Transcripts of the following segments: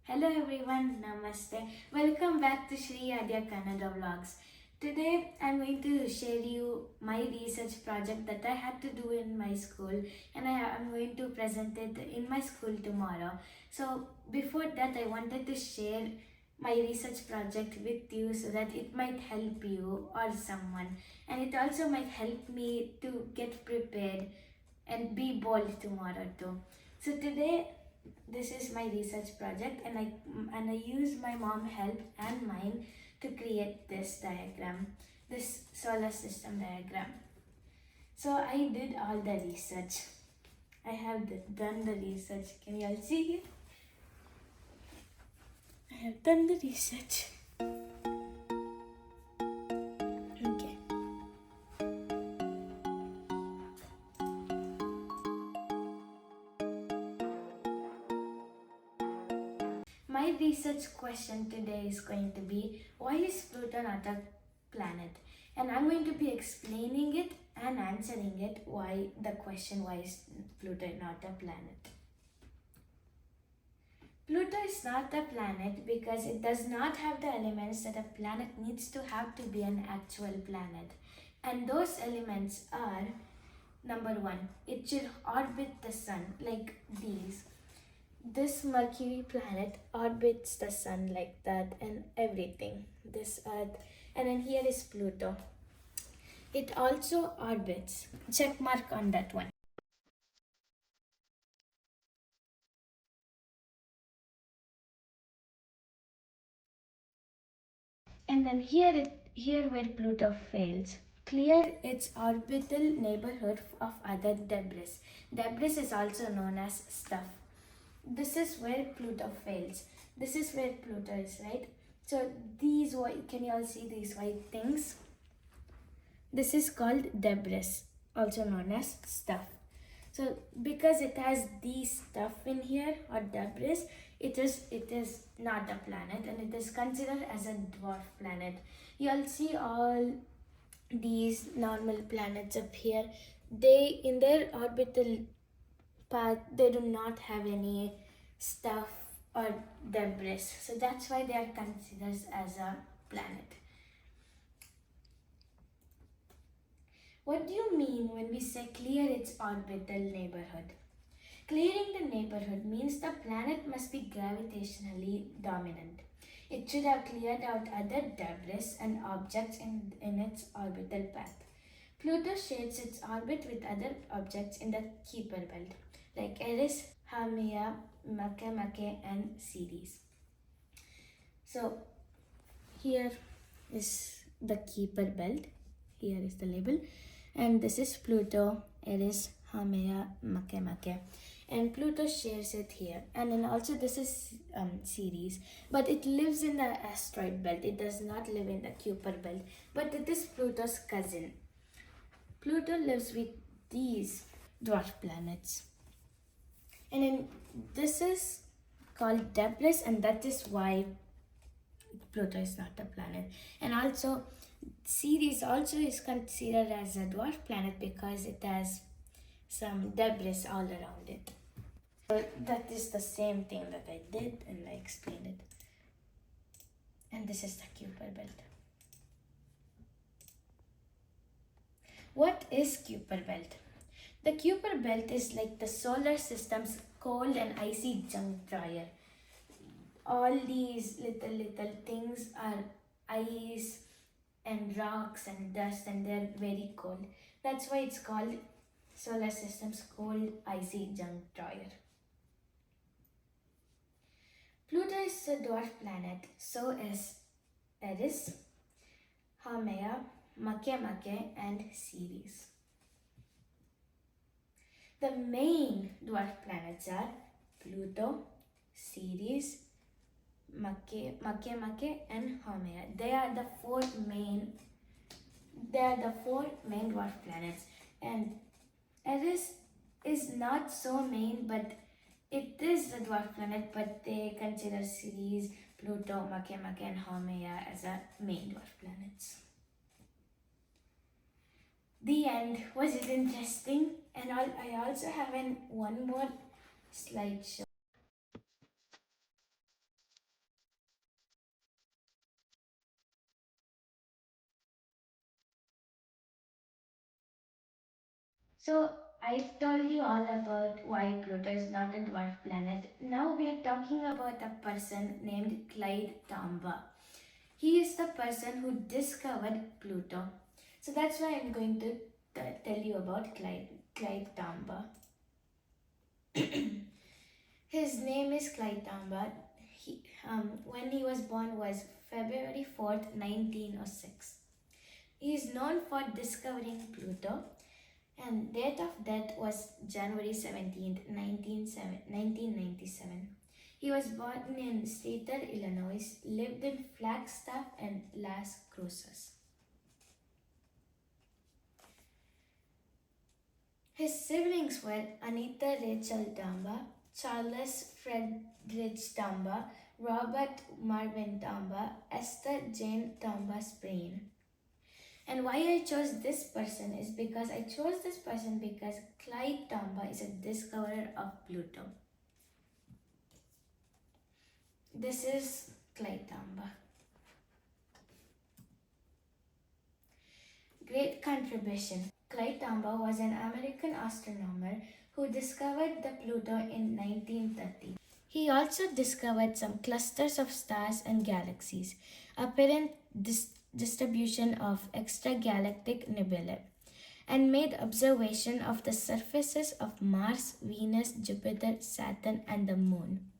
Hello everyone, Namaste. Welcome back to Shri Adya Kannada vlogs. Today I'm going to share you my research project that I had to do in my school, and I'm going to present it in my school tomorrow. So before that I wanted to share my research project with you so that it might help you or someone, and it also might help me to get prepared and be bold tomorrow too. So today this is my research project, and I used my mom help and mine to create this diagram, this solar system diagram. So I did all the research. I have done the research. Can you all see it? I have done the research. Okay. My research question today is going to be, why is Pluto not a planet? And I'm going to be explaining it and answering it, why the question, why is Pluto not a planet? Pluto is not a planet because it does not have the elements that a planet needs to have to be an actual planet. And those elements are, number one, it should orbit the sun like these. This Mercury planet orbits the sun like that, and everything. This Earth, and then here is Pluto. It also orbits. Check mark on that one. And then here where Pluto fails, clear its orbital neighborhood of other debris. Debris is also known as stuff. This is where Pluto fails. This is where Pluto is, right? So these white, can you all see these white things? This is called debris, also known as stuff. So because it has these stuff in here, or debris, it is not a planet, and it is considered as a dwarf planet. You'll see all these normal planets up here. They, in their orbital path, they do not have any stuff or debris. So that's why they are considered as a planet. What do you mean when we say clear its orbital neighborhood? Clearing the neighborhood means the planet must be gravitationally dominant. It should have cleared out other debris and objects in its orbital path. Pluto shares its orbit with other objects in the Kuiper belt, like Eris, Haumea, Makemake, and Ceres. So here is the Kuiper belt. Here is the label, and this is Pluto, Eris, Haumea, Makemake, and Pluto shares it here. And then also this is Ceres, but it lives in the asteroid belt. It does not live in the Kuiper belt, but it is Pluto's cousin. Pluto lives with these dwarf planets, and then this is called debris, and that is why Pluto is not a planet. And also Ceres also is considered as a dwarf planet because it has some debris all around it. So that is the same thing that I did, and I explained it. And this is the Kuiper belt. What is Kuiper belt? The Kuiper belt is like the solar system's cold and icy junk dryer. All these little things are ice and rocks and dust, and they're very cold. That's why it's called solar system's cold icy junk dryer. Pluto is a dwarf planet, so is Eris, Haumea, Makemake, and Ceres. The main dwarf planets are Pluto, Ceres, Makemake, and Haumea. They are the four main dwarf planets, and Eris is not so main, but it is a dwarf planet, but they consider Ceres, Pluto, Makemake, and Haumea as a main dwarf planets. The end. Was it interesting? And I also have one more slideshow. So, I've told you all about why Pluto is not a dwarf planet. Now we are talking about a person named Clyde Tombaugh. He is the person who discovered Pluto. So that's why I'm going to tell you about Clyde Tombaugh. His name is Clyde Tombaugh. When he was born was February 4th, 1906. He is known for discovering Pluto, and date of death was January 17th, 1997. He was born in Stater, Illinois, lived in Flagstaff and Las Cruces. His siblings were Anita Rachel Tombaugh, Charles Frederick Tombaugh, Robert Marvin Tombaugh, Esther Jane Tombaugh Sprain. And why I chose this person is because I chose this person because Clyde Tombaugh is a discoverer of Pluto. This is Clyde Tombaugh. Great contribution. Clyde Tombaugh was an American astronomer who discovered the Pluto in 1930. He also discovered some clusters of stars and galaxies, apparent distribution of extragalactic nebulae, and made observation of the surfaces of Mars, Venus, Jupiter, Saturn, and the Moon.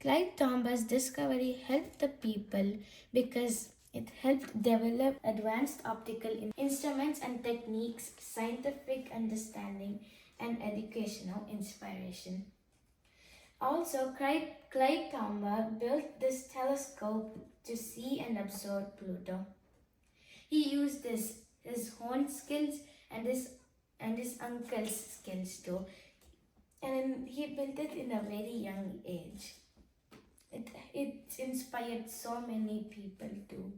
Clyde Tombaugh's discovery helped the people because it helped develop advanced optical instruments and techniques, scientific understanding, and educational inspiration. Also, Clyde Tombaugh built this telescope to see and observe Pluto. He used his own skills and his uncle's skills too, and he built it in a very young age. It inspired so many people too.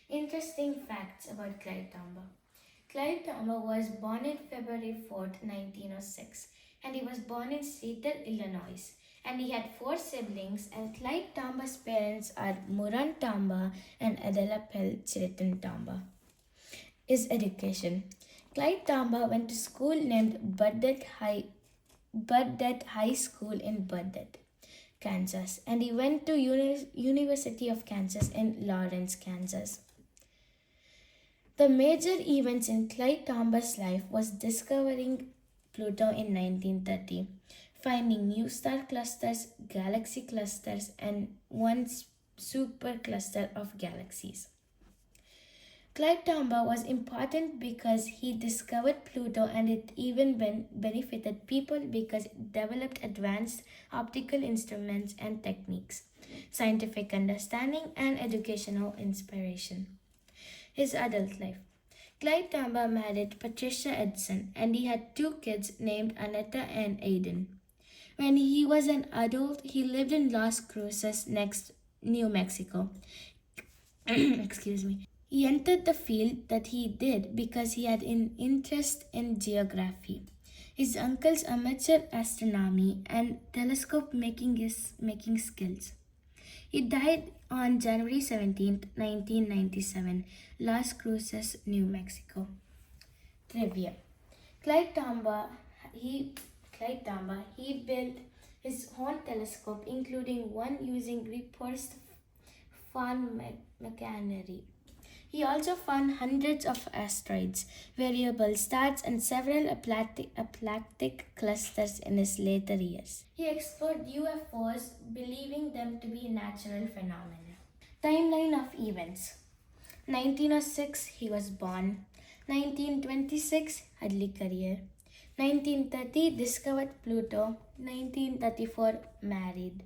Interesting facts about Clyde Tombaugh. Clyde Tombaugh was born on February 4th, 1906, and he was born in Seattle, Illinois. And he had four siblings, and Clyde Tombaugh's parents are Moran Tombaugh and Adela Pell Chiriton Tombaugh. His education. Clyde Tombaugh went to school named Burdett High School in Burdett, Kansas, and he went to University of Kansas in Lawrence, Kansas. The major events in Clyde Tombaugh's life was discovering Pluto in 1930, finding new star clusters, galaxy clusters, and one supercluster of galaxies. Clyde Tombaugh was important because he discovered Pluto, and it even benefited people because it developed advanced optical instruments and techniques, scientific understanding, and educational inspiration. His adult life. Clyde Tombaugh married Patricia Edson, and he had two kids named Annetta and Aiden. When he was an adult, he lived in Las Cruces, New Mexico. Excuse me. He entered the field that he did because he had an interest in geography. His uncle's amateur astronomy and telescope making skills. He died on January 17th, 1997, Las Cruces, New Mexico. Trivia. Clyde Tombaugh, he built his own telescope, including one using reinforced fan machinery. He also found hundreds of asteroids, variable stars, and several aplastic clusters in his later years. He explored UFOs, believing them to be natural phenomena. Timeline of events. 1906, he was born. 1926, early career. 1930, discovered Pluto. 1934, married.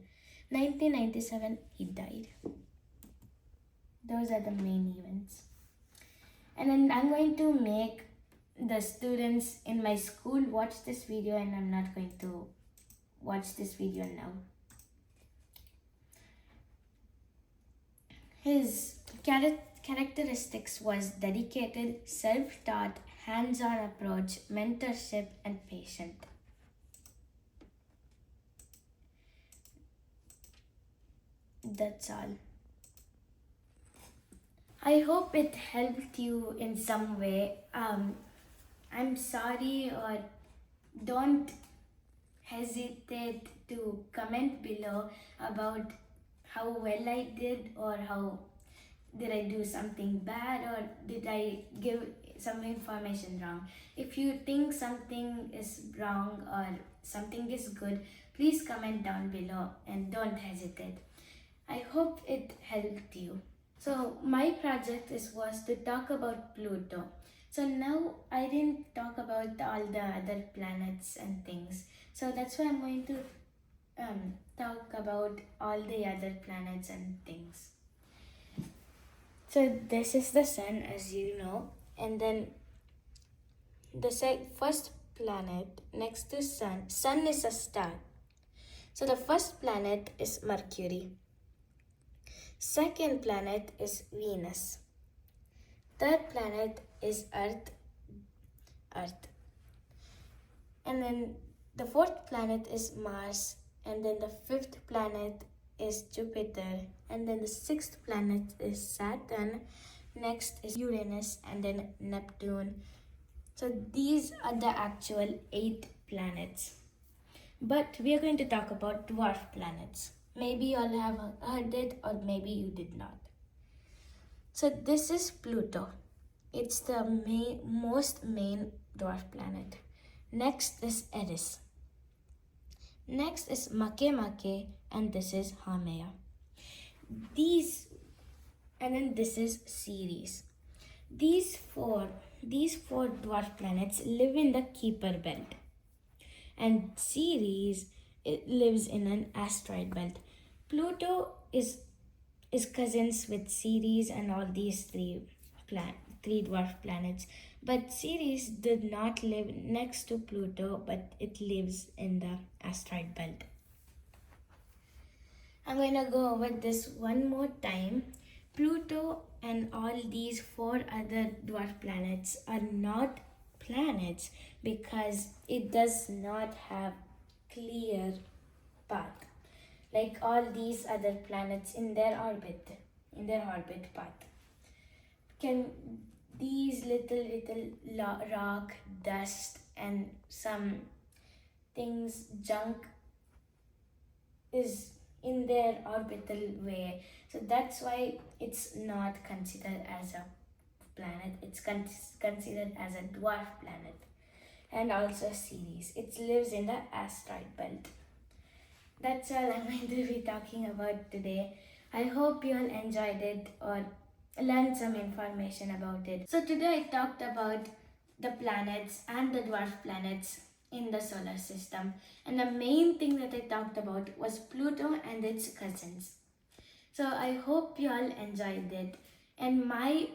1997, he died. Those are the main events. And then I'm going to make the students in my school watch this video, and I'm not going to watch this video now. His characteristics was dedicated, self-taught, hands-on approach, mentorship, and patient. That's all. I hope it helped you in some way. I'm sorry, or don't hesitate to comment below about how well I did, or how did I do something bad, or did I give some information wrong. If you think something is wrong or something is good, please comment down below and don't hesitate. I hope it helped you. So my project was to talk about Pluto. So now I didn't talk about all the other planets and things. So that's why I'm going to talk about all the other planets and things. So this is the sun, as you know, and then the first planet next to sun. Sun is a star. So the first planet is Mercury. Second planet is Venus. Third planet is Earth. And then the fourth planet is Mars. And then the fifth planet is Jupiter. And then the sixth planet is Saturn. Next is Uranus and then Neptune. So these are the actual 8 planets. But we are going to talk about dwarf planets. Maybe you all have heard it, or maybe you did not. So this is Pluto. It's the most main dwarf planet. Next is Eris. Next is Makemake, and this is Haumea. These, and then this is Ceres. These four dwarf planets live in the Kuiper belt, and Ceres, it lives in an asteroid belt. Pluto is cousins with Ceres and all these three dwarf planets. But Ceres did not live next to Pluto, but it lives in the asteroid belt. I'm going to go over this one more time. Pluto and all these 4 other dwarf planets are not planets because it does not have clear path like all these other planets in their orbit path. Can these little rock, dust, and some things, junk, is in their orbital way. So that's why it's not considered as a planet. It's considered as a dwarf planet. And also Ceres. It lives in the asteroid belt. That's all I'm going to be talking about today. I hope you all enjoyed it or learned some information about it. So today I talked about the planets and the dwarf planets in the solar system. And the main thing that I talked about was Pluto and its cousins. So I hope you all enjoyed it. And my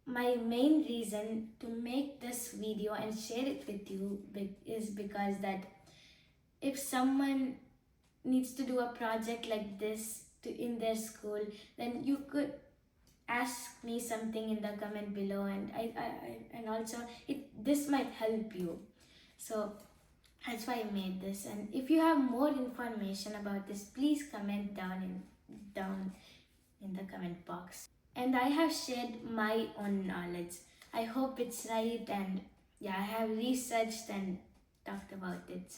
main reason to make this video and share it with you is because that if someone needs to do a project like this in their school, then you could ask me something in the comment below, and and also this might help you. So that's why I made this. And if you have more information about this, please comment down in the comment box. And I have shared my own knowledge. I hope it's right, and yeah, I have researched and talked about it.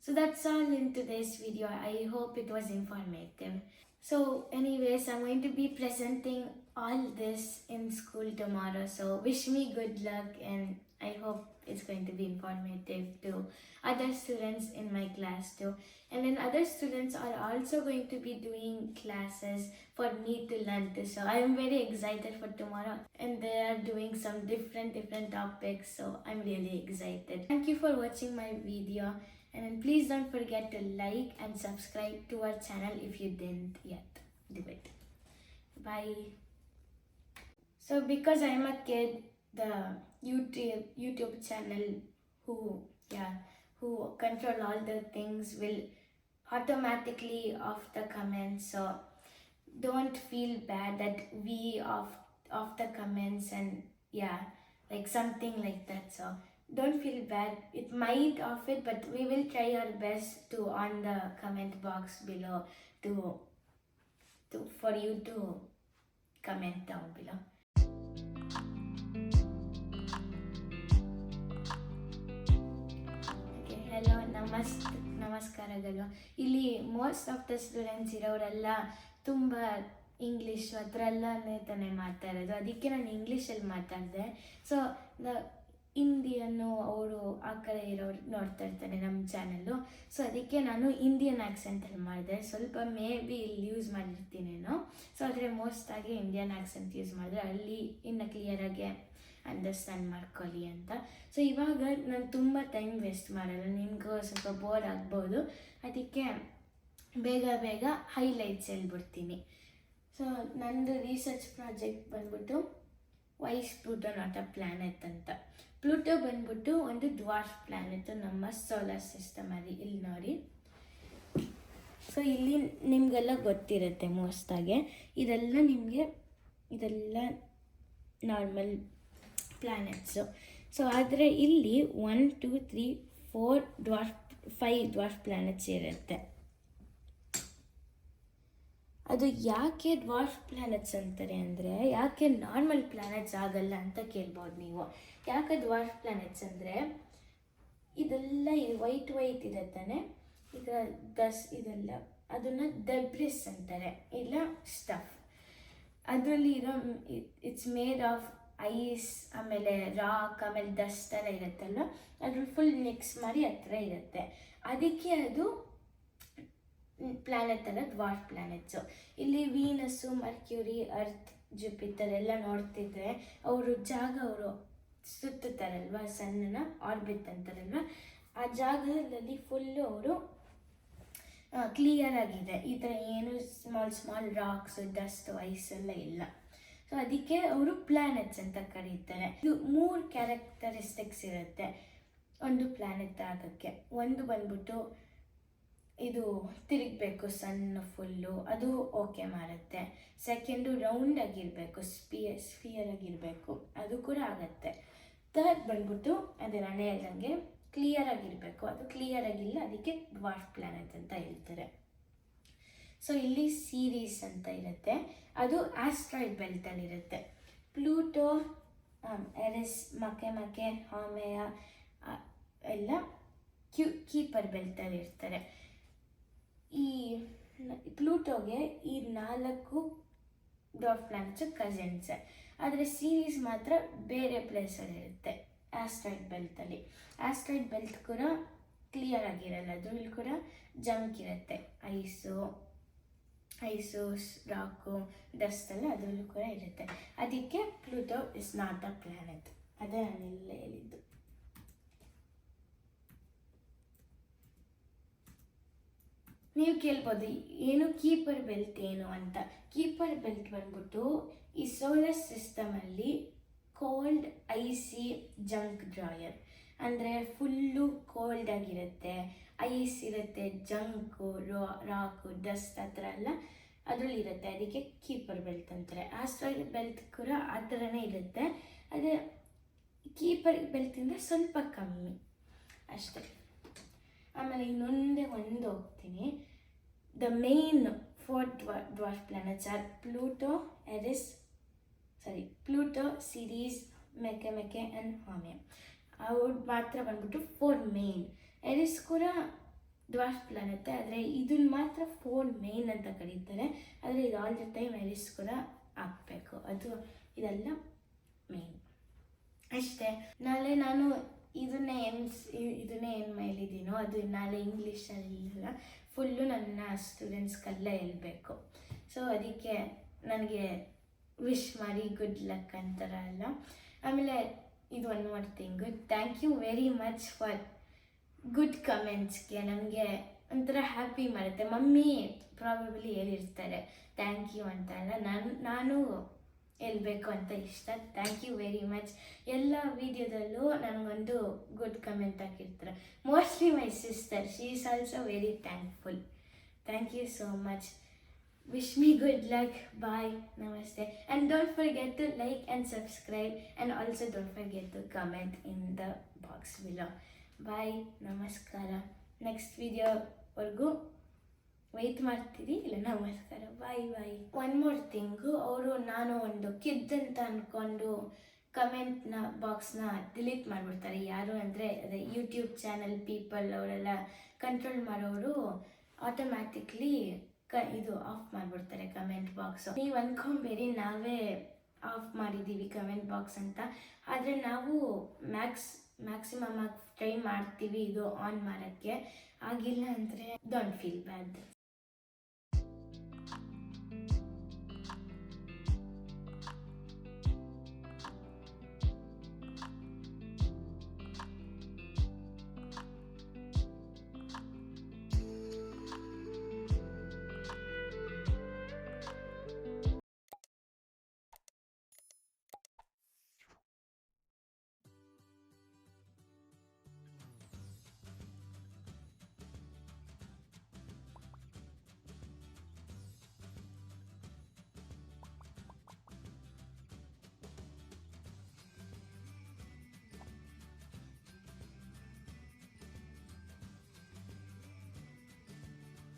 So that's all in today's video. I hope it was informative. So anyways, I'm going to be presenting all this in school tomorrow. So wish me good luck, and I hope it's going to be informative to other students in my class too. And then other students are also going to be doing classes for me to learn too. So I am very excited for tomorrow, and they are doing some different topics. So I'm really excited. Thank you for watching my video. And then please don't forget to like and subscribe to our channel if you didn't yet do it. Bye. So because I'm a kid, the YouTube channel who who control all the things will automatically off the comments. So don't feel bad that we off the comments, and like something like that. So don't feel bad. It might off it, but we will try our best to on the comment box below to for you to comment down below. Hello ನಮಸ್ಕಾರಗಳು. ಇಲ್ಲಿ most of the students ಇರೋರೆಲ್ಲ ತುಂಬ English ಆ ಥರ ಎಲ್ಲನೇ ತಾನೇ ಮಾಡ್ತಾ ಇರೋದು. ಅದಕ್ಕೆ ನಾನು ಇಂಗ್ಲೀಷಲ್ಲಿ ಮಾತಾಡಿದೆ. ಸೊ ಹಿಂದಿಯನ್ನು ಅವರು ಆ ಕಡೆ ಇರೋರು ನೋಡ್ತಾ ಇರ್ತಾರೆ ನಮ್ಮ ಚಾನಲ್ಲು. ಸೊ ಅದಕ್ಕೆ ನಾನು ಇಂಡಿಯನ್ ಆ್ಯಕ್ಸೆಂಟಲ್ಲಿ ಮಾಡಿದೆ. ಸ್ವಲ್ಪ ಮೇ ಬಿ ಇಲ್ಲಿ ಯೂಸ್ ಮಾಡಿರ್ತೀನೇನೋ. ಸೊ ಆದರೆ ಮೋಸ್ಟಾಗಿ ಇಂಡಿಯನ್ ಆ್ಯಕ್ಸೆಂಟ್ ಯೂಸ್ ಮಾಡಿದ್ರೆ ಅಲ್ಲಿ ಇನ್ನು ಕ್ಲಿಯರಾಗಿ ಅಂಡರ್ಸ್ಟ್ಯಾಂಡ್ ಮಾಡ್ಕೊಳ್ಳಿ ಅಂತ. ಸೊ ಇವಾಗ ನಾನು ತುಂಬ ಟೈಮ್ ವೇಸ್ಟ್ ಮಾಡಲ್ಲ, ನಿಮಗೂ ಸ್ವಲ್ಪ ಬೋರ್ ಆಗ್ಬೋದು. ಅದಕ್ಕೆ ಬೇಗ ಹೈಲೈಟ್ಸ್ ಹೇಳ್ಬಿಡ್ತೀನಿ. ಸೊ ನಂದು ರಿಸರ್ಚ್ ಪ್ರಾಜೆಕ್ಟ್ ಬಂದ್ಬಿಟ್ಟು why's Pluto not a planet ಅಂತ. ಪ್ಲೂಟೋ ಬಂದ್ಬಿಟ್ಟು ಒಂದು ಡ್ವಾರ್ಫ್ ಪ್ಲ್ಯಾನೆಟ್ ನಮ್ಮ ಸೋಲಾರ್ ಸಿಸ್ಟಮಲ್ಲಿ. ಇಲ್ಲಿ ನೋಡಿ, ಸೊ ಇಲ್ಲಿ ನಿಮಗೆಲ್ಲ ಗೊತ್ತಿರುತ್ತೆ ಮೋಸ್ಟಾಗೆ. ಇದೆಲ್ಲ ನಾರ್ಮಲ್ ಪ್ಲ್ಯಾನೆಟ್ಸು. ಸೊ ಆದರೆ ಇಲ್ಲಿ 1 2 3 4 5 ಡ್ವಾರ್ಫ್ ಪ್ಲ್ಯಾನೆಟ್ಸ್ ಇರುತ್ತೆ. ಅದು ಯಾಕೆ ಡ್ವಾರ್ಫ್ ಪ್ಲ್ಯಾನೆಟ್ಸ್ ಅಂತಾರೆ ಅಂದರೆ, ಯಾಕೆ ನಾರ್ಮಲ್ ಪ್ಲ್ಯಾನೆಟ್ಸ್ ಆಗಲ್ಲ ಅಂತ ಕೇಳ್ಬೋದು ನೀವು. ಯಾಕೆ ಡ್ವಾರ್ಫ್ ಪ್ಲ್ಯಾನೆಟ್ಸ್ ಅಂದರೆ, ಇದೆಲ್ಲ ವೈಟ್ ಇದೆ ತಾನೆ, ಇದೆಲ್ಲ ಅದನ್ನು ಡೆಬ್ರಿಸ್ ಅಂತಾರೆ, ಇಲ್ಲ ಸ್ಟಫ್. ಅದರಲ್ಲಿ ಇರೋ ಇಟ್ಸ್ ಮೇಡ್ ಆಫ್ ಐಸ್, ಆಮೇಲೆ ರಾಕ್, ಆಮೇಲೆ ಡಸ್ಟ್ ಎಲ್ಲ ಇರುತ್ತಲ್ಲ, ಅದ್ರಲ್ಲಿ ಫುಲ್ ಮಿಕ್ಸ್ ಮಾಡಿ ಆ ಥರ ಇರುತ್ತೆ. ಅದಕ್ಕೆ ಅದು ಪ್ಲ್ಯಾನೆಟ್ ಅಲ್ಲ, ಡ್ವಾರ್ಫ್ ಪ್ಲ್ಯಾನೆಟ್ಸು. ಇಲ್ಲಿ ವೀನಸ್ಸು, ಮರ್ಕ್ಯೂರಿ, ಅರ್ತ್, ಜುಪಿಟರ್ ಎಲ್ಲ ನೋಡ್ತಿದ್ರೆ ಅವರು ಸುತ್ತುತ್ತಾರಲ್ವ, ಸನ್ನನ ಆರ್ಬಿಟ್ ಅಂತಾರಲ್ವ, ಆ ಜಾಗದಲ್ಲಿ ಫುಲ್ಲು ಅವರು ಕ್ಲಿಯರ್ ಆಗಿದೆ. ಈ ಥರ ಏನು ಸ್ಮಾಲ್ ರಾಕ್ಸು, ಡಸ್ಟ್, ಐಸ್ ಎಲ್ಲ ಇಲ್ಲ. ಸೊ ಅದಕ್ಕೆ ಅವರು ಪ್ಲ್ಯಾನೆಟ್ಸ್ ಅಂತ ಕರೀತಾರೆ. ಇದು 3 ಕ್ಯಾರೆಕ್ಟರಿಸ್ಟಿಕ್ಸ್ ಇರುತ್ತೆ ಒಂದು ಪ್ಲ್ಯಾನೆಟ್ ಆಗೋಕ್ಕೆ. ಒಂದು ಬಂದ್ಬಿಟ್ಟು ಇದು ತಿರುಗಬೇಕು, ಸಣ್ಣ ಫುಲ್ಲು, ಅದು ಓಕೆ ಮಾಡುತ್ತೆ. ಸೆಕೆಂಡು ರೌಂಡ್ ಆಗಿರಬೇಕು, ಸ್ಫಿಯರ್ ಆಗಿರಬೇಕು, ಅದು ಕೂಡ ಆಗುತ್ತೆ. ಥರ್ಡ್ ಬಂದ್ಬಿಟ್ಟು ಅದೇ ನಾನು ಹೇಳ್ದಂಗೆ ಕ್ಲಿಯರ್ ಆಗಿರಬೇಕು, ಅದು ಕ್ಲಿಯರ್ ಆಗಿಲ್ಲ, ಅದಕ್ಕೆ ಡ್ವಾರ್ಫ್ ಪ್ಲ್ಯಾನೆಟ್ ಅಂತ ಹೇಳ್ತಾರೆ. ಸೊ ಇಲ್ಲಿ ಸೀರೀಸ್ ಅಂತ ಇರುತ್ತೆ, ಅದು ಆಸ್ಟ್ರಾಯ್ಡ್ ಬೆಲ್ಟಲ್ಲಿರುತ್ತೆ. ಪ್ಲೂಟೋ, ಎರಿಸ್, ಮಕೆ, ಹಾಮೆಯ ಎಲ್ಲ ಕೀಪರ್ ಬೆಲ್ಟಲ್ಲಿ ಇರ್ತಾರೆ. ಈ ಪ್ಲೂಟೋಗೆ ಈ 4 ಡ್ವಾರ್ಫ್ ಪ್ಲ್ಯಾನೆಟ್ಸು ಕಸಿನ್ಸ್. ಆದರೆ ಸೀರೀಸ್ ಮಾತ್ರ ಬೇರೆ ಪ್ಲೇಸಲ್ಲಿರುತ್ತೆ, ಆಸ್ಟ್ರಾಯ್ಡ್ ಬೆಲ್ಟಲ್ಲಿ. ಆಸ್ಟ್ರಾಯ್ಡ್ ಬೆಲ್ಟ್ ಕೂಡ ಕ್ಲಿಯರ್ ಆಗಿರಲ್ಲ, ಅದ್ರಲ್ಲಿ ಕೂಡ ಜಂಕ್ ಇರುತ್ತೆ, ಐಸು, ರಾಕು, ಡಸ್ಟ್ ಎಲ್ಲ ಅದರಲ್ಲೂ ಕೂಡ ಇರುತ್ತೆ. ಅದಕ್ಕೆ Pluto is not a planet. ಅದೇ ನಾನೆಲ್ಲ ಹೇಳಿದ್ದು. ನೀವು ಕೇಳ್ಬೋದು ಏನು ಕೀಪರ್ ಬೆಲ್ಟ್ ಏನು ಅಂತ. ಕೀಪರ್ ಬೆಲ್ಟ್ ಬಂದ್ಬಿಟ್ಟು ಈ ಸೋಲಾರ್ ಸಿಸ್ಟಮಲ್ಲಿ ಕೋಲ್ಡ್ ಐಸಿ ಜಂಕ್ ಡ್ರಾಯರ್, ಅಂದರೆ ಫುಲ್ಲು ಕೋಲ್ಡ್ ಆಗಿರುತ್ತೆ, ಐಸ್ ಇರುತ್ತೆ, ಜಂಕು, ರಾಕು, ಡಸ್ಟ್ ಆ ಥರ ಎಲ್ಲ ಅದರಲ್ಲಿ ಇರುತ್ತೆ. ಅದಕ್ಕೆ ಕೀಪರ್ ಬೆಲ್ಟ್ ಅಂತಾರೆ. ಆಸ್ಟ್ರಾಯ್ಡ್ ಬೆಲ್ಟ್ ಕೂಡ ಆ ಥರನೇ ಇರುತ್ತೆ, ಅದೇ ಕೀಪರ್ ಬೆಲ್ಟಿಂದ ಸ್ವಲ್ಪ ಕಮ್ಮಿ ಅಷ್ಟೇ. ಆಮೇಲೆ ಇನ್ನೊಂದೇ ಹೋಗ್ತೀನಿ. The main 4 dwarf planets are Pluto, Pluto, Ceres, Makemake and Haumea. ಅವ್ರು ಮಾತ್ರ ಬಂದ್ಬಿಟ್ಟು 4 ಮೇನ್. ಎರಿಸ್ ಕೂಡ ಡ್ವಾರ್ಫ್ ಪ್ಲ್ಯಾನೆಟ್, ಆದರೆ ಇದನ್ನ ಮಾತ್ರ 4 ಮೇನ್ ಅಂತ ಕರೀತಾರೆ. ಆದರೆ ಇದು ಆಲ್ ದ ಟೈಮ್ ಎರಿಸ್ ಕೂಡ ಹಾಕಬೇಕು, ಇದೆಲ್ಲ ಮೇನ್ ಅಷ್ಟೇ. ನಾಳೆ ನಾನು ಇದನ್ನೇ ಏನು ಮೇಲಿದ್ದೀನೋ ಅದು ನಾಳೆ ಇಂಗ್ಲೀಷಲ್ಲ, ಫುಲ್ಲು ನನ್ನ ಸ್ಟೂಡೆಂಟ್ಸ್ಗೆಲ್ಲ ಹೇಳ್ಬೇಕು. ಸೊ ಅದಕ್ಕೆ ನನಗೆ ವಿಶ್ ಮಾಡಿ ಗುಡ್ ಲಕ್ ಅಂತಾರಲ್ಲ. ಆಮೇಲೆ ಇದು one more thing, thank you very much for good ಕಮೆಂಟ್ಸ್ಗೆ. ನನಗೆ ಒಂಥರ ಹ್ಯಾಪಿ ಮಾಡುತ್ತೆ. ಮಮ್ಮಿ ಪ್ರಾಬಬ್ಲಿ ಹೇಳಿರ್ತಾರೆ ಥ್ಯಾಂಕ್ ಯು ಅಂತ ಅಲ್ಲ, ನಾನು ಹೇಳ್ಬೇಕು ಅಂತ ಇಷ್ಟ. Thank you very much. ಎಲ್ಲ ವೀಡಿಯೋದಲ್ಲೂ ನನಗೊಂದು ಗುಡ್ ಕಮೆಂಟ್ ಹಾಕಿರ್ತಾರೆ. Mostly my sister, she is also very thankful. Thank you so much. Wish me good luck. Bye. Namaste. And don't forget to like and subscribe, and also don't forget to comment in the box below. Bye. Namaskara. Next video ವರ್ಗೂ wait ಮಾಡ್ತೀರಿ, ಇಲ್ಲ ನಮಸ್ಕಾರ. ಬಾಯ್. One more thing, ಅವರು ನಾನು ಒಂದು kid ಅಂತ ಅಂದ್ಕೊಂಡು ಕಮೆಂಟ್ನ ಬಾಕ್ಸ್ನ delete ಮಾಡಿಬಿಡ್ತಾರೆ. ಯಾರು ಅಂದರೆ ಅದೇ ಯೂಟ್ಯೂಬ್ ಚಾನಲ್ ಪೀಪಲ್ ಅವರೆಲ್ಲ ಕಂಟ್ರೋಲ್ ಮಾಡೋರು ಆಟೋಮ್ಯಾಟಿಕ್ಲಿ ಇದು ಆಫ್ ಮಾಡಿಬಿಡ್ತಾರೆ ಕಮೆಂಟ್ ಬಾಕ್ಸು. ನೀವು ಅಂದ್ಕೊಂಬೇಡಿ ನಾವೇ ಆಫ್ ಮಾಡಿದ್ದೀವಿ ಕಮೆಂಟ್ ಬಾಕ್ಸ್ ಅಂತ. ಆದರೆ ನಾವು ಮ್ಯಾಕ್ಸಿಮಮ್ ಆಗಿ ಟ್ರೈ ಮಾಡ್ತೀವಿ ಇದು ಆನ್ ಮಾಡೋಕ್ಕೆ. ಆಗಿಲ್ಲ ಅಂದರೆ ಡೋಂಟ್ ಫೀಲ್ ಬ್ಯಾಡ್.